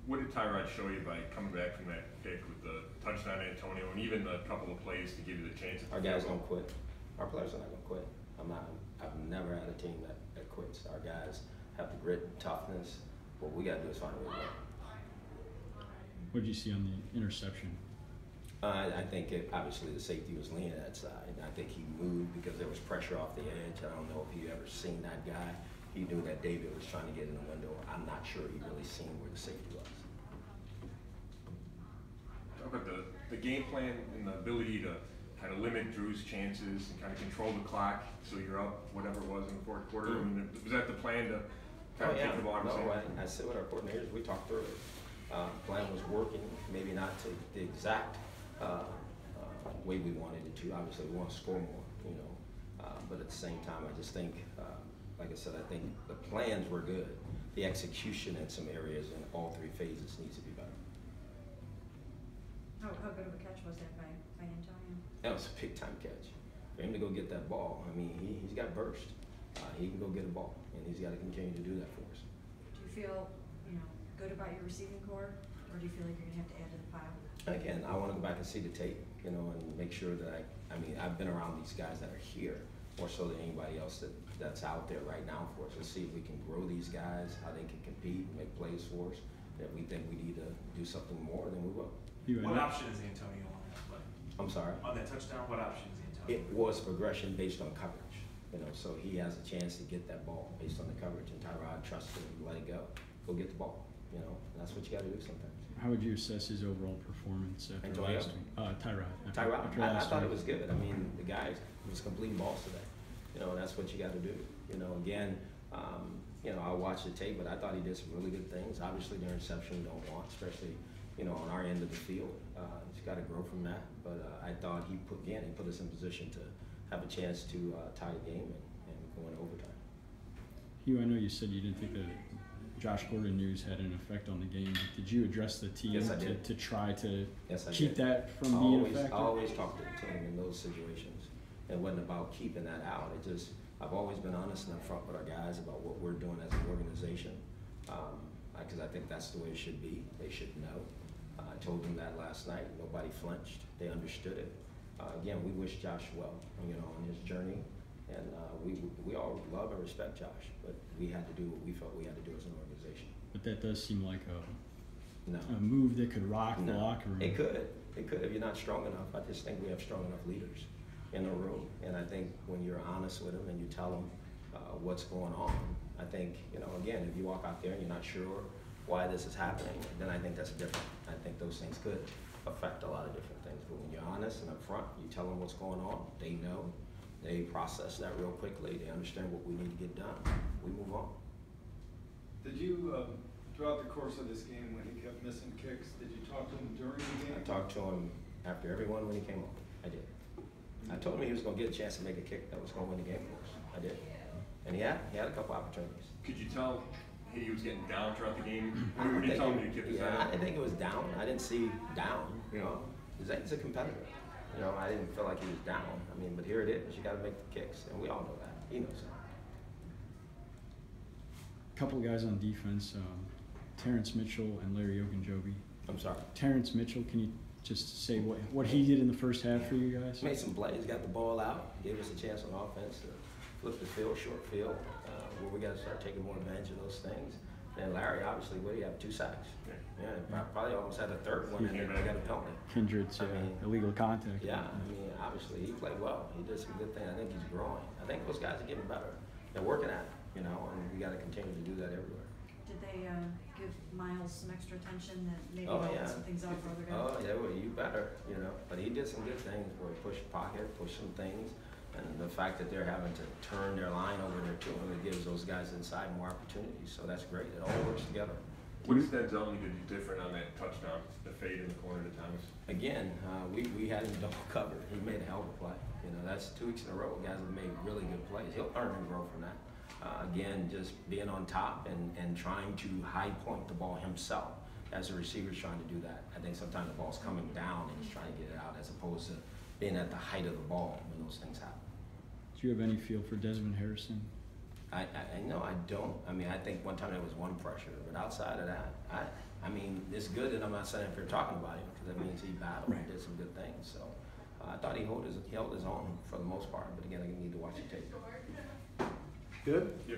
What did Tyrod show you by coming back from that pick with the touchdown to Antonio and even the couple of plays to give you the chance? Our guys don't quit. Our players are not going to quit. I've never had a team that quits. Our guys have the grit and toughness. What we got to do is find a way to win. What did you see on the interception? I think obviously the safety was leaning that side. I think he moved because there was pressure off the edge. I don't know if you ever seen that guy. He knew that David was trying to get in the window. I'm not sure he really seen where the safety was. Talk about the game plan and the ability to kind of limit Drew's chances and kind of control the clock so you're up whatever it was in the fourth quarter. I mean, was that the plan to kind of take the ball? I sit with our coordinators. We talked through it. Plan was working, maybe not to the exact way we wanted it to. Obviously, we want to score more, but at the same time, I just think, like I said, I think the plans were good. The execution in some areas in all three phases needs to be better. How good of a catch was that by Antonio? That was a big time catch. For him to go get that ball, I mean, he's got burst. He can go get a ball, and he's got to continue to do that for us. Do you feel, good about your receiving core, or do you feel like you're going to have to add to the pile? Again, I want to go back and see the tape, and make sure that I've been around these guys that are here more so than anybody else that's out there right now for us. Let's see if we can grow these guys, how they can compete and make plays for us. If we think we need to do something more, then we will. What option is Antonio on that play? I'm sorry? On that touchdown, what option is Antonio? It was progression based on coverage. So he has a chance to get that ball based on the coverage, and Tyrod trusted him, let it go get the ball. And that's what you got to do sometimes. How would you assess his overall performance after last week? Tyrod. I thought it was good. The guy was completing balls today. And that's what you got to do. Again, I'll watch the tape, but I thought he did some really good things. Obviously, the interception you don't want, especially on our end of the field. He's got to grow from that. But I thought he put us in position to have a chance to tie the game and go into overtime. Hugh, I know you said you didn't think the Josh Gordon news had an effect on the game. Did you address the team to try to keep that from being effective? I always talk to the team in those situations. It wasn't about keeping that out. I've always been honest and upfront with our guys about what we're doing as an organization, because I think that's the way it should be. They should know. I told them that last night. Nobody flinched. They understood it. Again, we wish Josh well, on his journey, and we all love and respect Josh, but we had to do what we felt we had to do as an organization. But that does seem like a move that could rock the locker room. It could if you're not strong enough. I just think we have strong enough leaders in the room, and I think when you're honest with them and you tell them what's going on, I think, again, if you walk out there and you're not sure why this is happening, then I think that's different. I think those things could affect a lot of different things. But when you're honest and upfront, you tell them what's going on, they know, they process that real quickly, they understand what we need to get done, we move on. Did you, throughout the course of this game when he kept missing kicks, did you talk to him during the game? I talked to him after every one when he came on. I did. I told him he was going to get a chance to make a kick that was going to win the game for us. I did. And he had a couple opportunities. Could you tell he was getting down throughout the game? When you told him to kick his head? I didn't think it was down. I didn't see down, He's a competitor. I didn't feel like he was down. But here it is. You got to make the kicks, and we all know that. He knows that. A couple of guys on defense, Terrence Mitchell and Larry Ogunjobi. I'm sorry. Terrence Mitchell, can you just say what he did in the first half for you guys? Made some plays, got the ball out, gave us a chance on offense to flip the field, short field, where we got to start taking more advantage of those things. And Larry, obviously, what do you have? 2 sacks. Yeah, probably almost had a third one, and then I got a penalty. Kindred's illegal contact. Yeah, obviously, he played well. He did some good things. I think he's growing. I think those guys are getting better. They're working at it, and we got to continue to do that everywhere. Did they give Miles some extra attention that maybe some things out for other guys? Oh, yeah, well, you better, But he did some good things where he pushed the pocket, pushed some things. And the fact that they're having to turn their line over there to him, it gives those guys inside more opportunities. So that's great. It all works together. What is that zone did different on that touchdown, the fade in the corner to Thomas? Again, we had him double covered. He made a hell of a play. That's 2 weeks in a row. Guys have made really good plays. He'll learn and grow from that. Again, just being on top and trying to high point the ball himself as a receiver's trying to do that. I think sometimes the ball's coming down and he's trying to get it out as opposed to being at the height of the ball when those things happen. Do you have any feel for Desmond Harrison? I know I don't. I think one time there was one pressure, but outside of that, it's good that I'm not sitting up here talking about him, because that means he battled and did some good things. So I thought he held his own for the most part, but again, I need to watch the tape. Good? Yep.